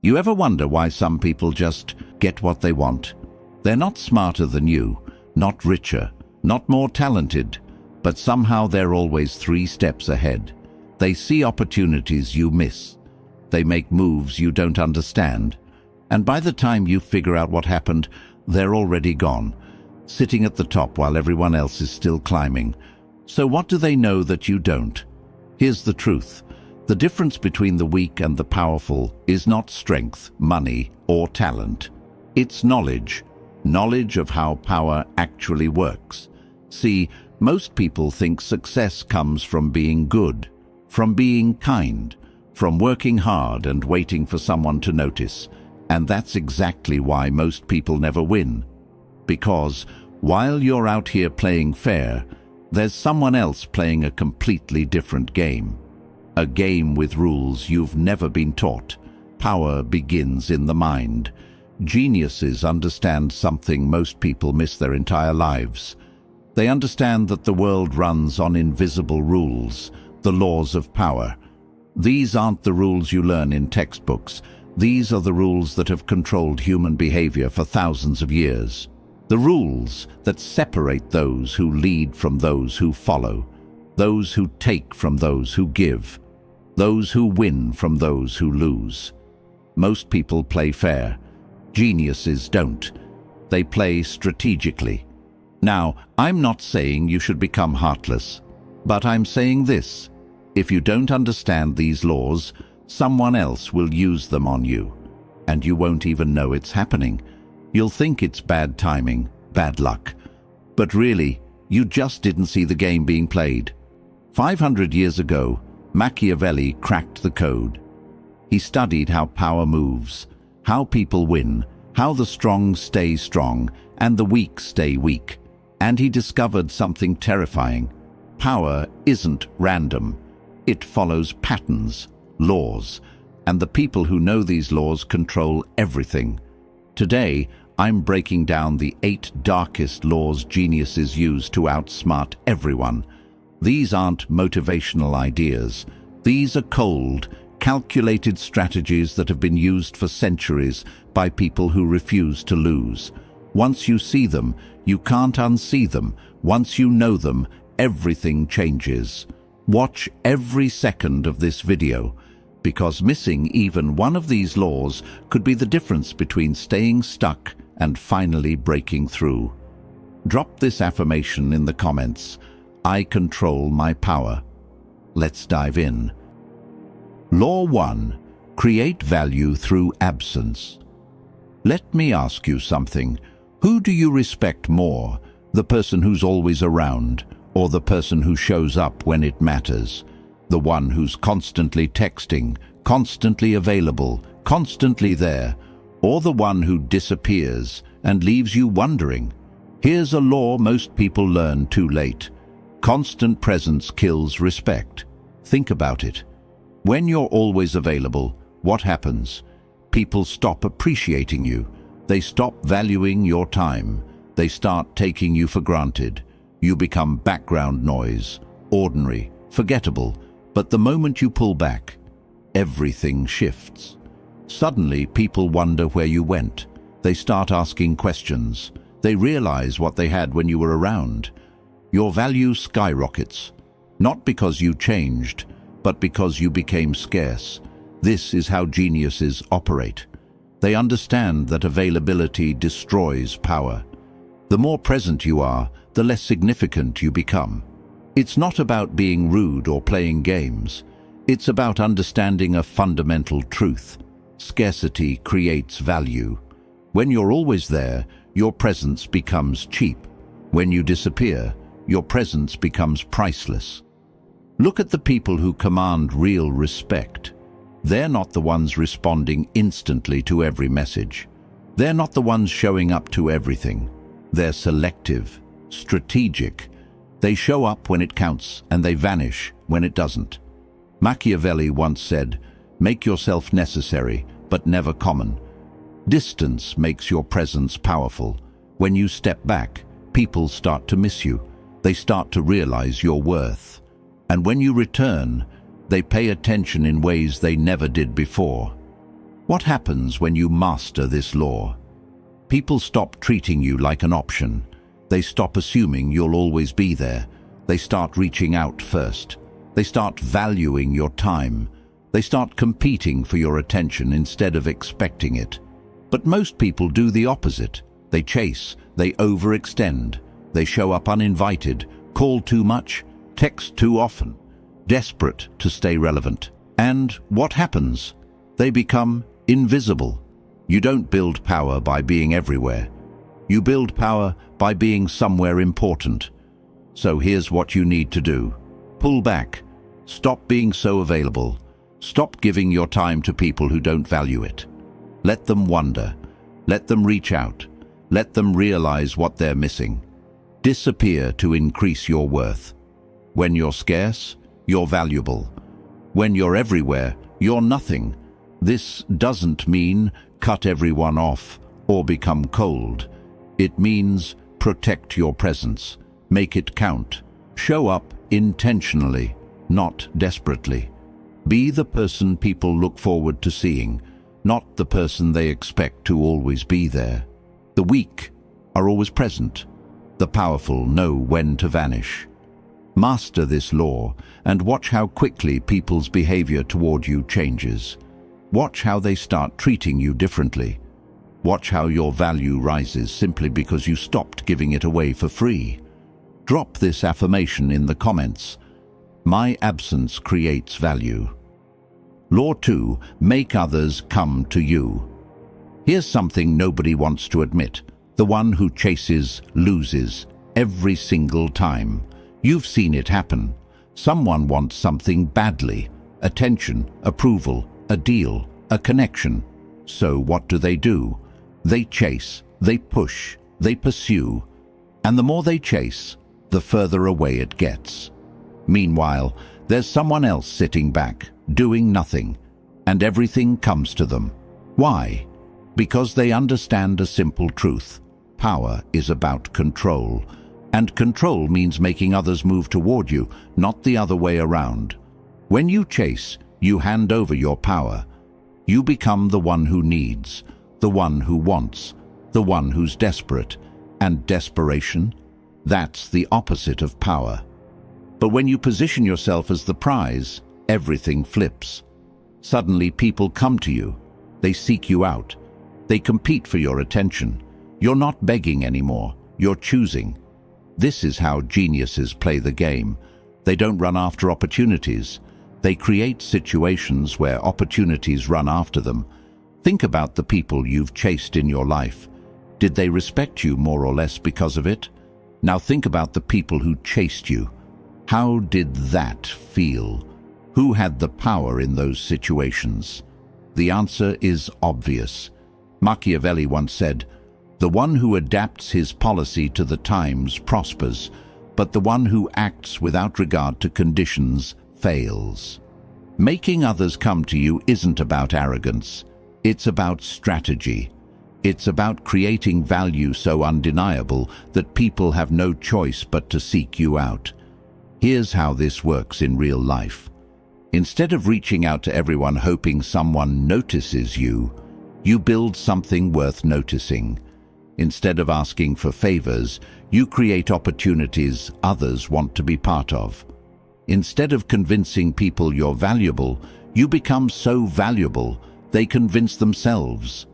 You ever wonder why some people just get what they want? They're not smarter than you, not richer, not more talented, but somehow they're always 3 steps ahead. They see opportunities you miss. They make moves you don't understand. And by the time you figure out what happened, they're already gone, sitting at the top while everyone else is still climbing. So what do they know that you don't? Here's the truth. The difference between the weak and the powerful is not strength, money, or talent. It's knowledge. Knowledge of how power actually works. See, most people think success comes from being good, from being kind, from working hard and waiting for someone to notice. And that's exactly why most people never win. Because while you're out here playing fair, there's someone else playing a completely different game. A game with rules you've never been taught. Power begins in the mind. Geniuses understand something most people miss their entire lives. They understand that the world runs on invisible rules, the laws of power. These aren't the rules you learn in textbooks. These are the rules that have controlled human behavior for thousands of years. The rules that separate those who lead from those who follow, those who take from those who give, those who win from those who lose. Most people play fair. Geniuses don't. They play strategically. Now, I'm not saying you should become heartless, but I'm saying this. If you don't understand these laws, someone else will use them on you, and you won't even know it's happening. You'll think it's bad timing, bad luck. But really, you just didn't see the game being played. 500 years ago, Machiavelli cracked the code. He studied how power moves, how people win, how the strong stay strong and the weak stay weak. And he discovered something terrifying. Power isn't random. It follows patterns, laws, and the people who know these laws control everything. Today, I'm breaking down the 8 darkest laws geniuses use to outsmart everyone. These aren't motivational ideas. These are cold, calculated strategies that have been used for centuries by people who refuse to lose. Once you see them, you can't unsee them. Once you know them, everything changes. Watch every second of this video, because missing even one of these laws could be the difference between staying stuck and finally breaking through. Drop this affirmation in the comments. I control my power. Let's dive in. Law 1. Create value through absence. Let me ask you something. Who do you respect more? The person who's always around, or the person who shows up when it matters? The one who's constantly texting, constantly available, constantly there, or the one who disappears and leaves you wondering? Here's a law most people learn too late. Constant presence kills respect. Think about it. When you're always available, what happens? People stop appreciating you. They stop valuing your time. They start taking you for granted. You become background noise, ordinary, forgettable. But the moment you pull back, everything shifts. Suddenly, people wonder where you went. They start asking questions. They realize what they had when you were around. Your value skyrockets, not because you changed, but because you became scarce. This is how geniuses operate. They understand that availability destroys power. The more present you are, the less significant you become. It's not about being rude or playing games. It's about understanding a fundamental truth. Scarcity creates value. When you're always there, your presence becomes cheap. When you disappear, your presence becomes priceless. Look at the people who command real respect. They're not the ones responding instantly to every message. They're not the ones showing up to everything. They're selective, strategic. They show up when it counts and they vanish when it doesn't. Machiavelli once said, "Make yourself necessary, but never common." Distance makes your presence powerful. When you step back, people start to miss you. They start to realize your worth. And when you return, they pay attention in ways they never did before. What happens when you master this law? People stop treating you like an option. They stop assuming you'll always be there. They start reaching out first. They start valuing your time. They start competing for your attention instead of expecting it. But most people do the opposite. They chase, they overextend. They show up uninvited, call too much, text too often, desperate to stay relevant. And what happens? They become invisible. You don't build power by being everywhere. You build power by being somewhere important. So here's what you need to do. Pull back. Stop being so available. Stop giving your time to people who don't value it. Let them wonder. Let them reach out. Let them realize what they're missing. Disappear to increase your worth. When you're scarce, you're valuable. When you're everywhere, you're nothing. This doesn't mean cut everyone off or become cold. It means protect your presence. Make it count. Show up intentionally, not desperately. Be the person people look forward to seeing, not the person they expect to always be there. The weak are always present. The powerful know when to vanish. Master this law and watch how quickly people's behavior toward you changes. Watch how they start treating you differently. Watch how your value rises simply because you stopped giving it away for free. Drop this affirmation in the comments. My absence creates value. Law 2, make others come to you. Here's something nobody wants to admit. The one who chases loses every single time. You've seen it happen. Someone wants something badly. Attention, approval, a deal, a connection. So what do? They chase, they push, they pursue. And the more they chase, the further away it gets. Meanwhile, there's someone else sitting back, doing nothing, and everything comes to them. Why? Because they understand a simple truth. Power is about control, and control means making others move toward you, not the other way around. When you chase, you hand over your power. You become the one who needs, the one who wants, the one who's desperate. And desperation? That's the opposite of power. But when you position yourself as the prize, everything flips. Suddenly people come to you. They seek you out. They compete for your attention. You're not begging anymore. You're choosing. This is how geniuses play the game. They don't run after opportunities. They create situations where opportunities run after them. Think about the people you've chased in your life. Did they respect you more or less because of it? Now think about the people who chased you. How did that feel? Who had the power in those situations? The answer is obvious. Machiavelli once said, "The one who adapts his policy to the times prospers, but the one who acts without regard to conditions fails." Making others come to you isn't about arrogance. It's about strategy. It's about creating value so undeniable that people have no choice but to seek you out. Here's how this works in real life. Instead of reaching out to everyone hoping someone notices you, you build something worth noticing. Instead of asking for favors, you create opportunities others want to be part of. Instead of convincing people you're valuable, you become so valuable they convince themselves.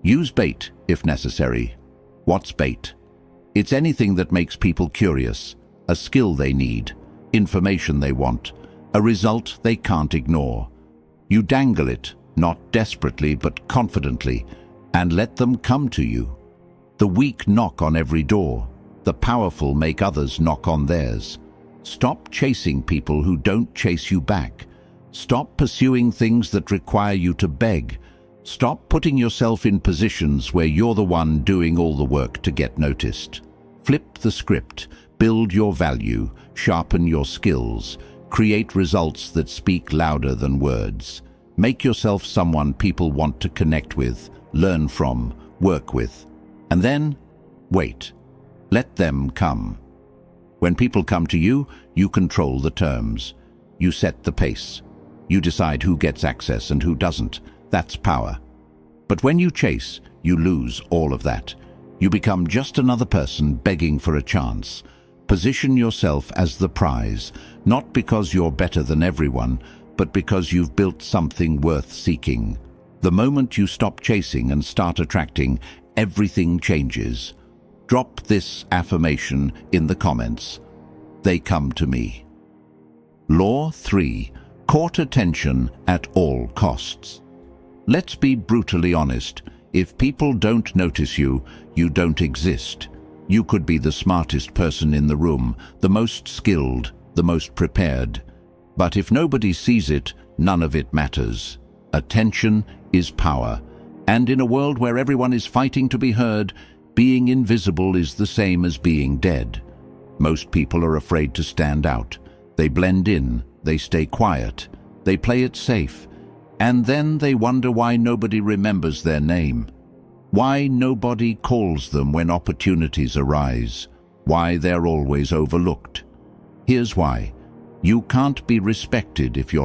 Use bait if necessary. What's bait? It's anything that makes people curious, a skill they need, information they want, a result they can't ignore. You dangle it, not desperately but confidently, and let them come to you. The weak knock on every door. The powerful make others knock on theirs. Stop chasing people who don't chase you back. Stop pursuing things that require you to beg. Stop putting yourself in positions where you're the one doing all the work to get noticed. Flip the script, build your value, sharpen your skills, create results that speak louder than words. Make yourself someone people want to connect with, learn from, work with. And then, wait. Let them come. When people come to you, you control the terms. You set the pace. You decide who gets access and who doesn't. That's power. But when you chase, you lose all of that. You become just another person begging for a chance. Position yourself as the prize, not because you're better than everyone, but because you've built something worth seeking. The moment you stop chasing and start attracting, everything changes. Drop this affirmation in the comments. They come to me. Law 3. Court attention at all costs. Let's be brutally honest. If people don't notice you, you don't exist. You could be the smartest person in the room, the most skilled, the most prepared. But if nobody sees it, none of it matters. Attention is power. And in a world where everyone is fighting to be heard, being invisible is the same as being dead. Most people are afraid to stand out. They blend in, they stay quiet, they play it safe. And then they wonder why nobody remembers their name. Why nobody calls them when opportunities arise. Why they're always overlooked. Here's why. You can't be respected if you're